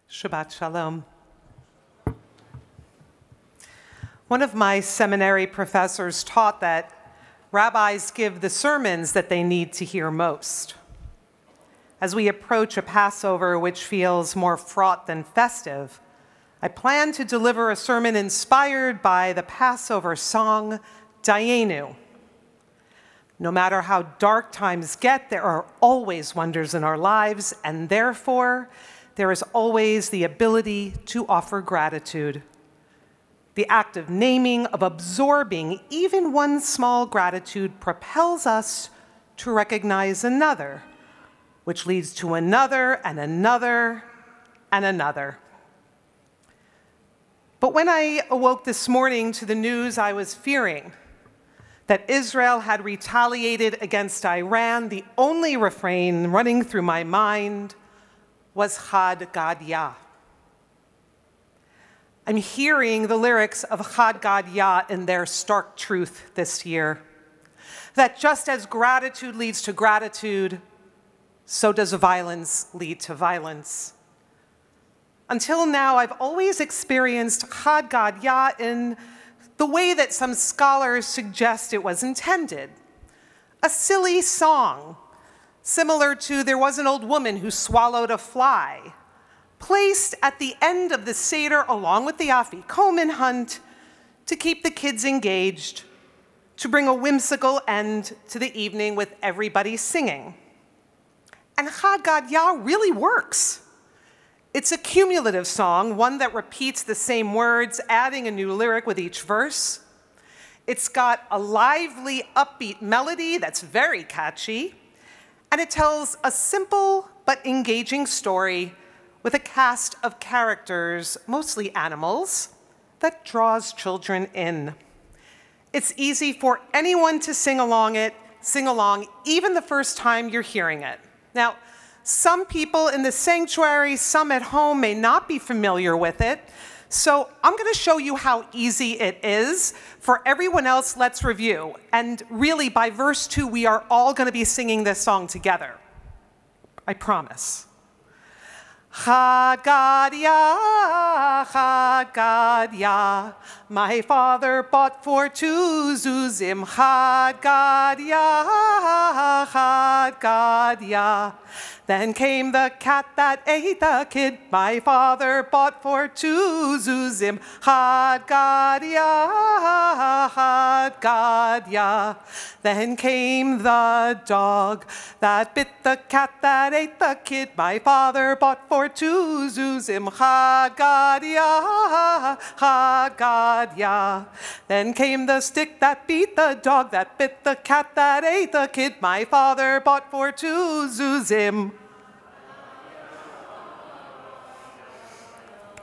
Shabbat Shalom. One of my seminary professors taught that rabbis give the sermons that they need to hear most. As we approach a Passover which feels more fraught than festive, I plan to deliver a sermon inspired by the Passover song, Dayenu. No matter how dark times get, there are always wonders in our lives, and therefore, there is always the ability to offer gratitude. The act of naming, of absorbing even one small gratitude propels us to recognize another, which leads to another and another and another. But when I awoke this morning to the news I was fearing, that Israel had retaliated against Iran, the only refrain running through my mind was Chad Gadya. I'm hearing the lyrics of Chad Gadya in their stark truth this year, that just as gratitude leads to gratitude, so does violence lead to violence. Until now, I've always experienced Chad Gadya in the way that some scholars suggest it was intended. A silly song, similar to "There Was an Old Woman Who Swallowed a Fly," placed at the end of the Seder along with the Afikoman hunt to keep the kids engaged, to bring a whimsical end to the evening with everybody singing. And Chad Gadya really works. It's a cumulative song, one that repeats the same words, adding a new lyric with each verse. It's got a lively, upbeat melody that's very catchy, and it tells a simple but engaging story with a cast of characters, mostly animals, that draws children in. It's easy for anyone to sing along, even the first time you're hearing it. Now, some people in the sanctuary, some at home may not be familiar with it, so I'm going to show you how easy it is. For everyone else, let's review. And really, by verse 2, we are all going to be singing this song together. I promise. Chad Gadya, Chad Gadya, my father bought for 2 zuzim. Chad Gadya, Chad Gadya. Then came the cat that ate the kid, my father bought for 2 zuzim. Chad Gadya, Chad Gadya. Then came the dog that bit the cat that ate the kid, my father bought for 2 zuzim. Chad Gadya, Chad Gadya. Then came the stick that beat the dog that bit the cat that ate the kid, my father bought for 2 zuzim.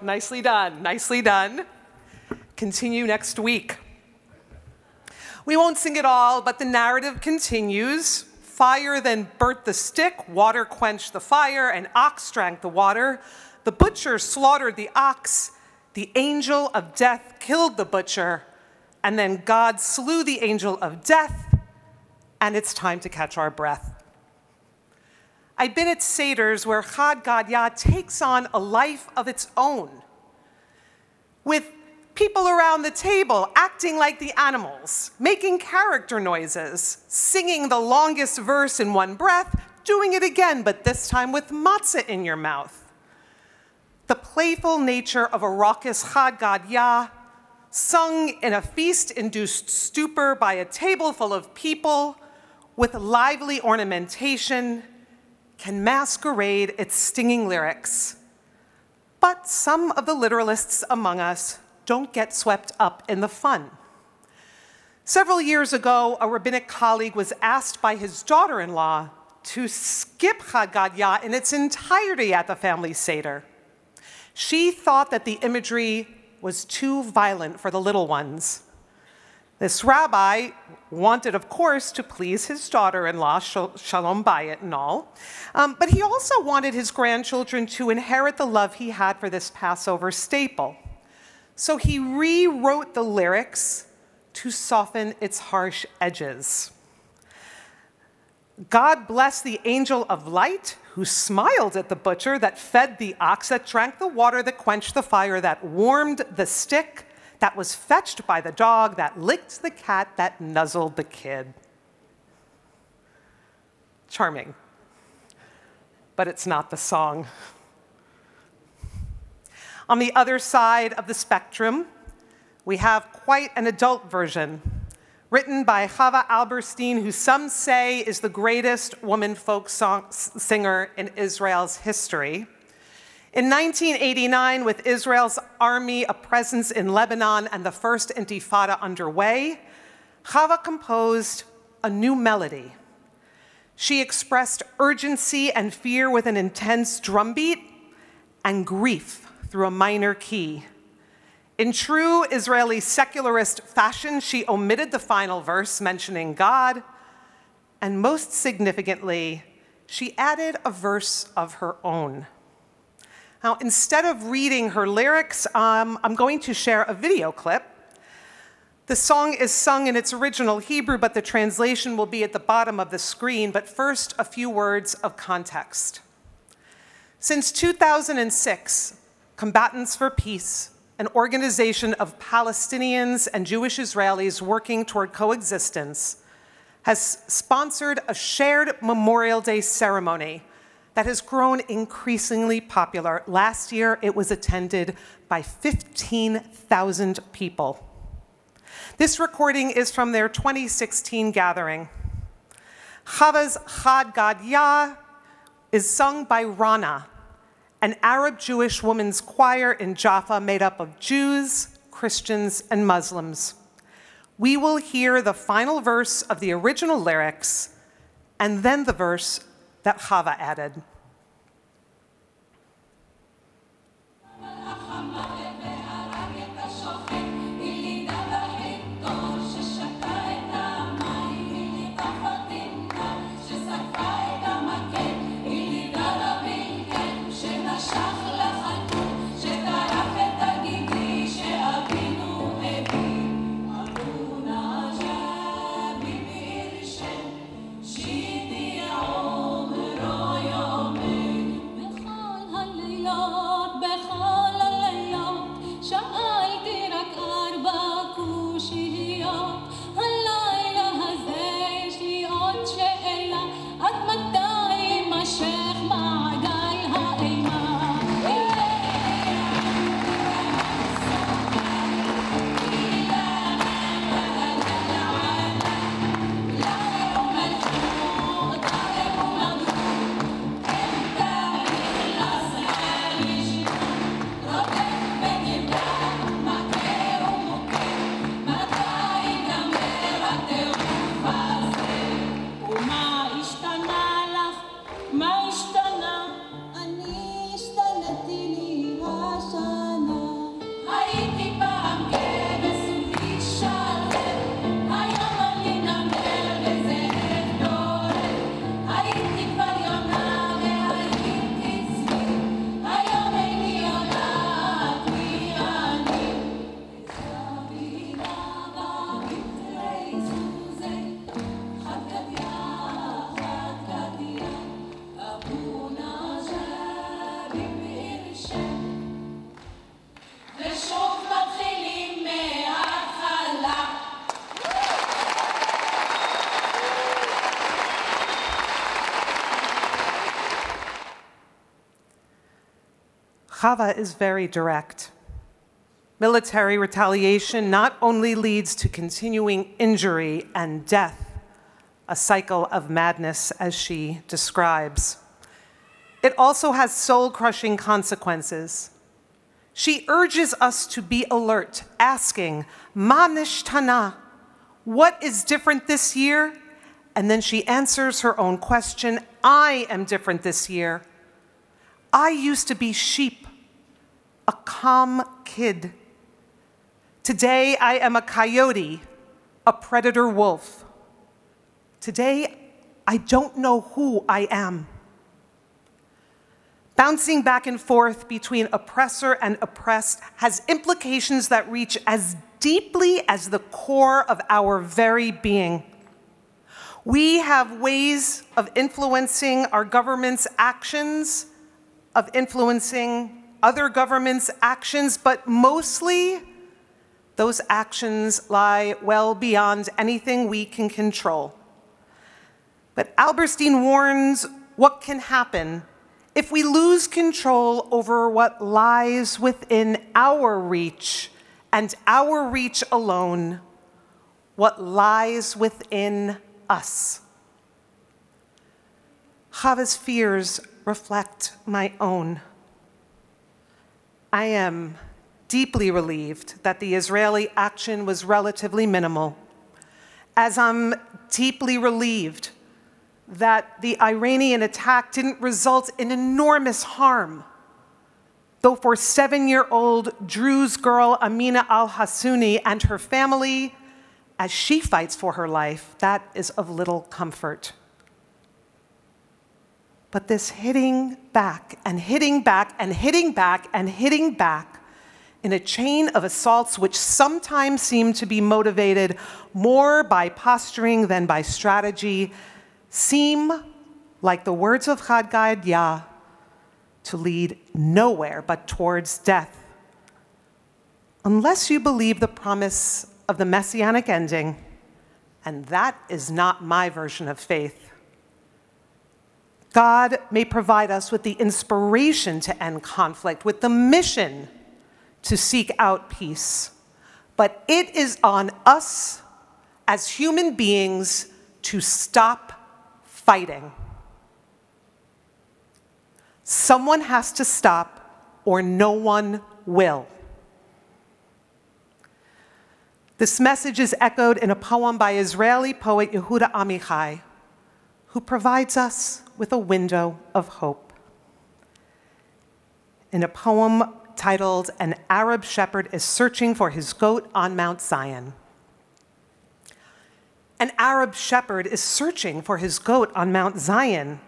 Nicely done, nicely done. Continue next week. We won't sing it all, but the narrative continues. Fire then burnt the stick, water quenched the fire, an ox drank the water. The butcher slaughtered the ox. The angel of death killed the butcher. And then God slew the angel of death, and it's time to catch our breath. I've been at Seders where Chad Gadya takes on a life of its own, with people around the table acting like the animals, making character noises, singing the longest verse in one breath, doing it again, but this time with matzah in your mouth. The playful nature of a raucous Chad Gadya, sung in a feast-induced stupor by a table full of people with lively ornamentation, can masquerade its stinging lyrics. But some of the literalists among us don't get swept up in the fun. Several years ago, a rabbinic colleague was asked by his daughter-in-law to skip Chad Gadya in its entirety at the family Seder. She thought that the imagery was too violent for the little ones. This rabbi wanted, of course, to please his daughter-in-law, Shalom Bayit and all, but he also wanted his grandchildren to inherit the love he had for this Passover staple. So he rewrote the lyrics to soften its harsh edges. God bless the angel of light who smiled at the butcher that fed the ox, that drank the water, that quenched the fire, that warmed the stick, that was fetched by the dog, that licked the cat, that nuzzled the kid. Charming. But it's not the song. On the other side of the spectrum, we have quite an adult version, written by Chava Alberstein, who some say is the greatest woman folk singer in Israel's history. In 1989, with Israel's army a presence in Lebanon and the first intifada underway, Chava composed a new melody. She expressed urgency and fear with an intense drumbeat and grief through a minor key. In true Israeli secularist fashion, she omitted the final verse mentioning God, and most significantly, she added a verse of her own. Now, instead of reading her lyrics, I'm going to share a video clip. The song is sung in its original Hebrew, but the translation will be at the bottom of the screen. But first, a few words of context. Since 2006, Combatants for Peace, an organization of Palestinians and Jewish Israelis working toward coexistence, has sponsored a shared Memorial Day ceremony that has grown increasingly popular. Last year, it was attended by 15,000 people. This recording is from their 2016 gathering. Chava's Gadya is sung by Rana, an Arab-Jewish women's choir in Jaffa made up of Jews, Christians, and Muslims. We will hear the final verse of the original lyrics and then the verse that Chava added. Chava is very direct. Military retaliation not only leads to continuing injury and death, a cycle of madness as she describes, it also has soul-crushing consequences. She urges us to be alert, asking, Ma nishtana, what is different this year? And then she answers her own question, I am different this year. I used to be sheep, a calm kid. Today I am a coyote, a predator wolf. Today I don't know who I am. Bouncing back and forth between oppressor and oppressed has implications that reach as deeply as the core of our very being. We have ways of influencing our government's actions, of influencing other governments' actions, but mostly those actions lie well beyond anything we can control. But Alberstein warns what can happen if we lose control over what lies within our reach, and our reach alone, what lies within us. Chava's fears reflect my own. I am deeply relieved that the Israeli action was relatively minimal, as I'm deeply relieved that the Iranian attack didn't result in enormous harm, though for 7-year-old Druze girl Amina al-Hassouni and her family, as she fights for her life, that is of little comfort. But this hitting back and hitting back and hitting back and hitting back in a chain of assaults which sometimes seem to be motivated more by posturing than by strategy seem, like the words of Gadya, to lead nowhere but towards death. Unless you believe the promise of the messianic ending, and that is not my version of faith. God may provide us with the inspiration to end conflict, with the mission to seek out peace, but it is on us as human beings to stop fighting. Someone has to stop, or no one will. This message is echoed in a poem by Israeli poet Yehuda Amichai, who provides us with a window of hope. In a poem titled "An Arab Shepherd is Searching for His Goat on Mount Zion." An Arab shepherd is searching for his goat on Mount Zion,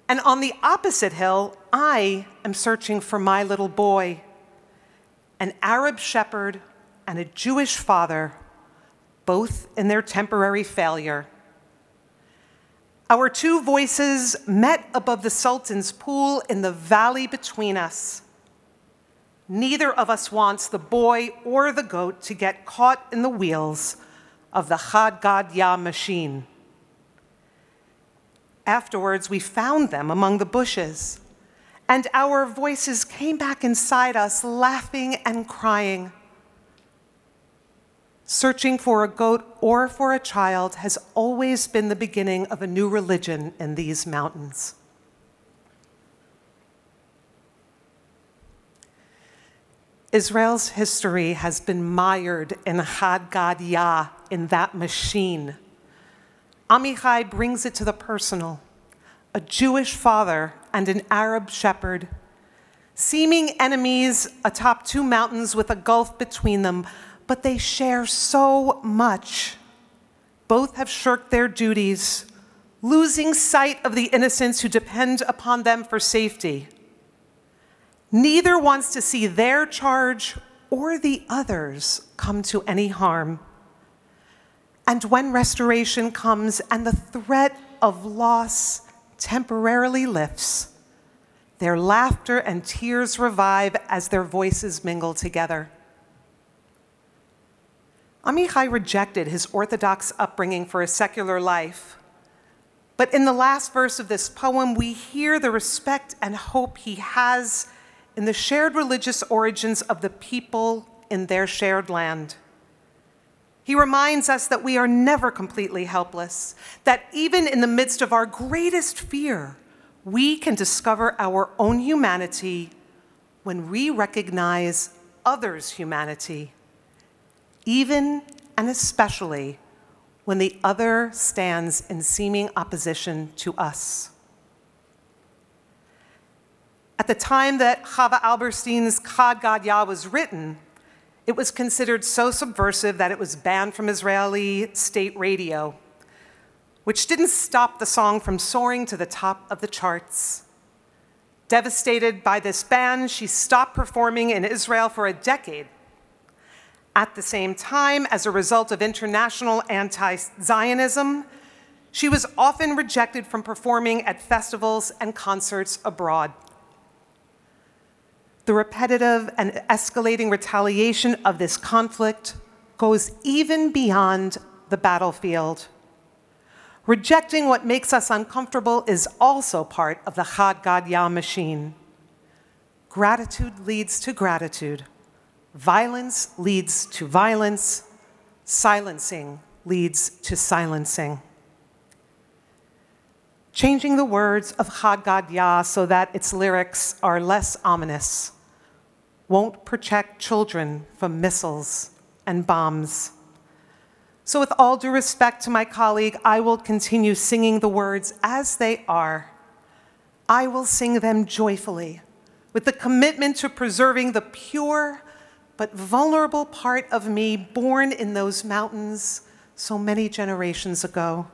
and on the opposite hill, I am searching for my little boy. An Arab shepherd and a Jewish father, both in their temporary failure. Our two voices met above the Sultan's pool in the valley between us. Neither of us wants the boy or the goat to get caught in the wheels of the Gadya machine. Afterwards, we found them among the bushes, and our voices came back inside us, laughing and crying. Searching for a goat or for a child has always been the beginning of a new religion in these mountains. Israel's history has been mired in Gadya, in that machine. Amichai brings it to the personal. A Jewish father and an Arab shepherd, seeming enemies atop two mountains with a gulf between them, but they share so much. Both have shirked their duties, losing sight of the innocents who depend upon them for safety. Neither wants to see their charge or the others come to any harm. And when restoration comes and the threat of loss temporarily lifts, their laughter and tears revive as their voices mingle together. Amichai rejected his Orthodox upbringing for a secular life, but in the last verse of this poem, we hear the respect and hope he has in the shared religious origins of the people in their shared land. He reminds us that we are never completely helpless, that even in the midst of our greatest fear, we can discover our own humanity when we recognize others' humanity, even and especially when the other stands in seeming opposition to us. At the time that Chava Alberstein's Gadya was written, it was considered so subversive that it was banned from Israeli state radio, which didn't stop the song from soaring to the top of the charts. Devastated by this ban, she stopped performing in Israel for a decade. At the same time, as a result of international anti-Zionism, She was often rejected from performing at festivals and concerts abroad. The repetitive and escalating retaliation of this conflict goes even beyond the battlefield. Rejecting what makes us uncomfortable is also part of the Chad Gadya machine. Gratitude leads to gratitude. Violence leads to violence. Silencing leads to silencing. Changing the words of Chad Gadya so that its lyrics are less ominous won't protect children from missiles and bombs. So with all due respect to my colleague, I will continue singing the words as they are. I will sing them joyfully, with the commitment to preserving the pure but vulnerable part of me born in those mountains so many generations ago.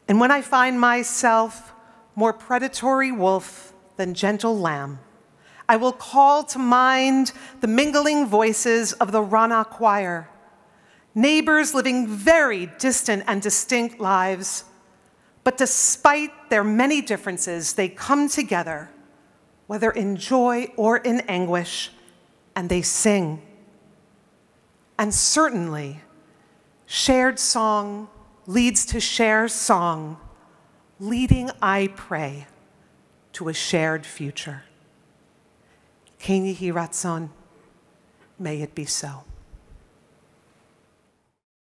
And when I find myself more predatory wolf than gentle lamb, I will call to mind the mingling voices of the Rana choir, neighbors living very distant and distinct lives, but despite their many differences, they come together, whether in joy or in anguish, and they sing. And certainly, shared song leads to shared song, leading, I pray, to a shared future. Ken Yehi Ratzon, may it be so.